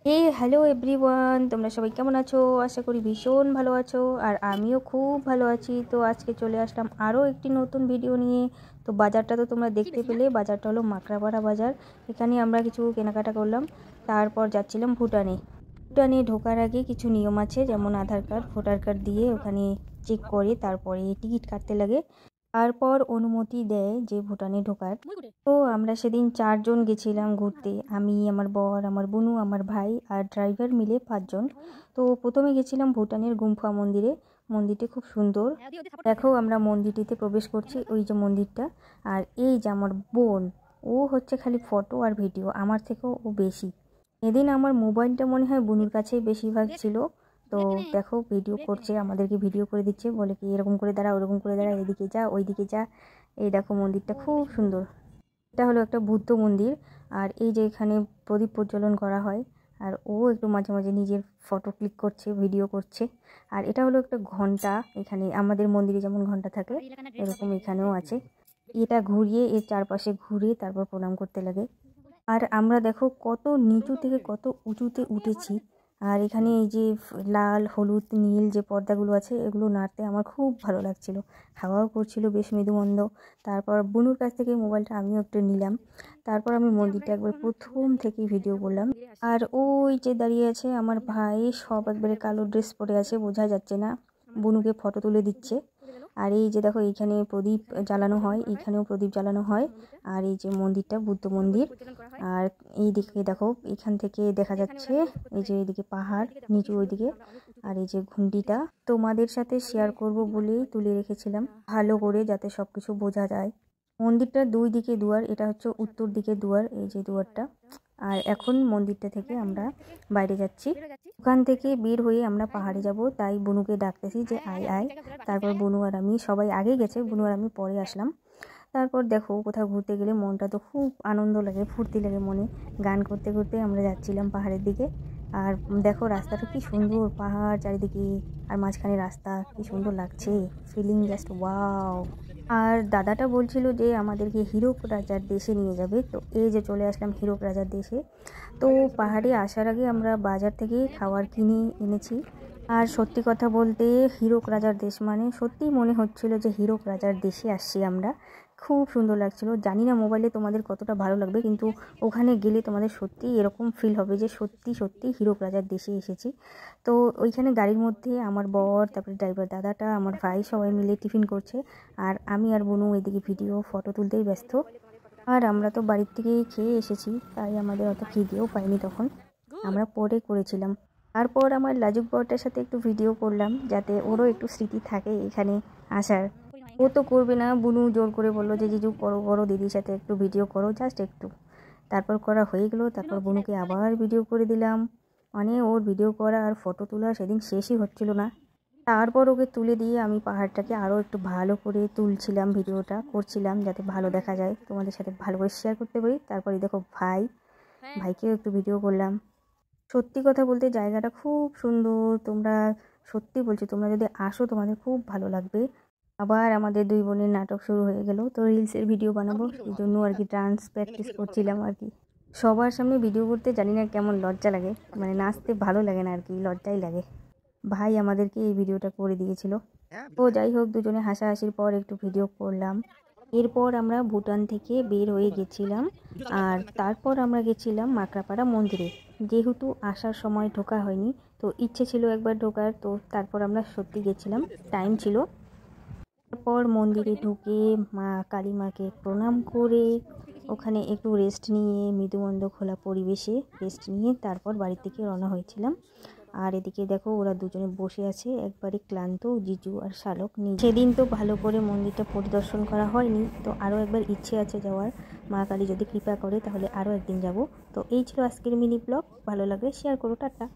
Hello everyone, তোমরা সবাই কেমন আছো? আশা করি ভীষণ ভালো আছো। আর আমিও খুব ভালো আছি। তো আজকে চলে আসলাম আরও একটি নতুন ভিডিও নিয়ে। তো বাজারটা তো তোমরা দেখতে পেলে, বাজারটা হলো মাকড়াপাড়া বাজার। এখানে আমরা কিছু কেনাকাটা করলাম, তারপর যাচ্ছিলাম ভুটানে। ভুটানে ঢোকার আগে কিছু নিয়ম আছে, যেমন আধার কার্ড, ভোটার কার্ড দিয়ে ওখানে চেক করে তারপরে টিকিট কাটতে লাগে, তারপর অনুমতি দেয় যে ভুটানে ঢোকার। তো আমরা সেদিন 4 জন গেছিলাম ঘুরতে, আমি, আমার বর, আমার বোনু, আমার ভাই আর ড্রাইভার মিলে 5 জন। তো প্রথমে গেছিলাম ভুটানের গুম্ফা মন্দিরে। মন্দিরটি খুব সুন্দর। দেখো আমরা মন্দিরটিতে প্রবেশ করছি, ওই যে মন্দিরটা। আর এই যে আমার বোন, ও হচ্ছে খালি ফটো আর ভিডিও, আমার থেকেও ও বেশি। এদিন আমার মোবাইলটা মনে হয় বোনুর কাছেই বেশিরভাগ ছিল। তো দেখো ভিডিও করছে, আমাদেরকে ভিডিও করে দিচ্ছে, বলে কি এরকম করে দাঁড়া, ওরকম করে দাঁড়া, এদিকে যা ওইদিকে যা। এই দেখো মন্দিরটা খুব সুন্দর। এটা হলো একটা বুদ্ধ মন্দির। আর এই যে এখানে প্রদীপ প্রজ্বলন করা হয়। আর ও একটু মাঝে মাঝে নিজের ফটো ক্লিক করছে, ভিডিও করছে। আর এটা হলো একটা ঘন্টা, এখানে আমাদের মন্দিরে যেমন ঘন্টা থাকে এরকম এখানেও আছে। এটা ঘুরিয়ে, এর চারপাশে ঘুরে তারপর প্রণাম করতে লাগে। আর আমরা দেখো কত নিচু থেকে কত উঁচুতে উঠেছি। আর এখানে এই যে লাল হলুদ নীল যে পর্দাগুলো আছে, এগুলো নাড়তে আমার খুব ভালো লাগছিল। হাওয়াও করছিল বেশ মৃদুমন্দ। তারপর বুনুর কাছ থেকে মোবাইলটা আমিও একটু নিলাম। তারপর আমি মন্দিরটা একবার প্রথম থেকে ভিডিও করলাম। আর ওই যে দাঁড়িয়ে আছে আমার ভাই, সব একবারে কালো ড্রেস পরে আছে, বোঝা যাচ্ছে না। বুনুকে ফটো তুলে দিচ্ছে। আর এই যে দেখো এইখানে প্রদীপ জ্বালানো হয়, এইখানেও প্রদীপ জ্বালানো হয়। আর এই যে মন্দিরটা বুদ্ধ মন্দির। আর এই দিকে দেখো, এখান থেকে দেখা যাচ্ছে এই যে এইদিকে পাহাড় নিচু ওইদিকে। আর এই যে ঘুন্ডিটা তোমাদের সাথে শেয়ার করব বলেই তুলে রেখেছিলাম ভালো করে, যাতে সবকিছু বোঝা যায়। মন্দিরটার 2 দিকে দুয়ার, এটা হচ্ছে উত্তর দিকে দুয়ার, এই যে দুয়ারটা। আর এখন মন্দিরটা থেকে আমরা বাইরে যাচ্ছি। ওখান থেকে বের হয়ে আমরা পাহাড়ে যাব, তাই বুনুকে ডাকতেছি যে আয় আয়। তারপর বুনু আর আমি, সবাই আগে গেছে, বুনু আর আমি পরে আসলাম। তারপর দেখো কোথাও ঘুরতে গেলে মনটা তো খুব আনন্দ লাগে, ফুর্তি লাগে মনে। গান করতে করতে আমরা যাচ্ছিলাম পাহাড়ের দিকে। আর দেখো রাস্তাটা কি সুন্দর, পাহাড় চারিদিকে আর মাঝখানে রাস্তা, কি সুন্দর লাগছে, ফিলিং জাস্ট ওয়াও। আর দাদাটা বলছিল যে আমাদেরকে হীরক রাজার দেশে নিয়ে যাবে, তো এই যে চলে আসলাম হীরক রাজার দেশে। তো পাহাড়ে আসার আগে আমরা বাজার থেকে খাবার কিনে এনেছি। আর সত্যি কথা বলতে হীরক রাজার দেশ মানে সত্যিই মনে হচ্ছিল যে হীরক রাজার দেশে আসছি আমরা। খুব সুন্দর লাগছিল। জানি না মোবাইলে তোমাদের কতটা ভালো লাগবে, কিন্তু ওখানে গেলে তোমাদের সত্যি এরকম ফিল হবে যে সত্যি সত্যি হীরক রাজার দেশে এসেছি। তো ওইখানে গাড়ির মধ্যে আমার বর, তারপরে ড্রাইভার দাদাটা, আমার ভাই সবাই মিলে টিফিন করছে। আর আমি আর বোনু এদিকে ভিডিও ফটো তুলতেই ব্যস্ত। আর আমরা তো বাড়ির থেকেই খেয়ে এসেছি, তাই আমাদের অত খিদেও পাইনি তখন, আমরা পরে করেছিলাম। তারপর আমার লাজুক বরটার সাথে একটু ভিডিও করলাম, যাতে ওরও একটু স্মৃতি থাকে এখানে আসার। ও তো করবে না, বুনু জোর করে বললো যে জিজু করো করো, দিদির সাথে একটু ভিডিও করো, জাস্ট একটু। তারপর করা হয়ে গেলো। তারপর বুনুকে আবার ভিডিও করে দিলাম। মানে ওর ভিডিও করা আর ফটো তোলা সেদিন শেষই হচ্ছিল না। তারপর ওকে তুলে দিয়ে আমি পাহাড়টাকে আরও একটু ভালো করে তুলছিলাম, ভিডিওটা করছিলাম যাতে ভালো দেখা যায়, তোমাদের সাথে ভালো করে শেয়ার করতে পারি। তারপরে দেখো ভাইকেও একটু ভিডিও করলাম। সত্যি কথা বলতে জায়গাটা খুব সুন্দর, তোমরা সত্যি বলছি, তোমরা যদি আসো তোমাদের খুব ভালো লাগবে। আবার আমাদের 2 বোনের নাটক শুরু হয়ে গেল। তো রিলসের ভিডিও বানাবো, এই জন্য আর কি ডান্স প্র্যাকটিস করছিলাম আর কি। সবার সামনে ভিডিও করতে জানি না কেমন লজ্জা লাগে, মানে নাচতে ভালো লাগে না আর কি, লজ্জাই লাগে। ভাই আমাদেরকে এই ভিডিওটা করে দিয়েছিল। তো যাই হোক, দুজনে হাসাহাসির পর একটু ভিডিও করলাম। এরপর আমরা ভুটান থেকে বের হয়ে গেছিলাম। আর তারপর আমরা গেছিলাম মাকড়াপাড়া মন্দিরে। যেহেতু আসার সময় ঢোকা হয়নি, তো ইচ্ছে ছিল একবার ঢোকার, তো তারপর আমরা সত্যি গেছিলাম, টাইম ছিল। তারপর মন্দিরে ঢুকে মা কালী মাকে প্রণাম করে ওখানে একটু রেস্ট নিয়ে, মৃদুমন্দ খোলা পরিবেশে রেস্ট নিয়ে তারপর বাড়ি থেকে রওনা হয়েছিলাম। আর এদিকে দেখো ওরা দুজনে বসে আছে একবারে ক্লান্ত, জিজু আর শালক নিয়ে। সেদিন তো ভালো করে মন্দিরটা পরিদর্শন করা হয়নি, তো আরও একবার ইচ্ছে আছে যাওয়ার। মা কালী যদি কৃপা করে তাহলে আরও একদিন যাব। তো এই ছিল আজকের মিনি ব্লগ, ভালো লাগলে শেয়ার করো, টাটা।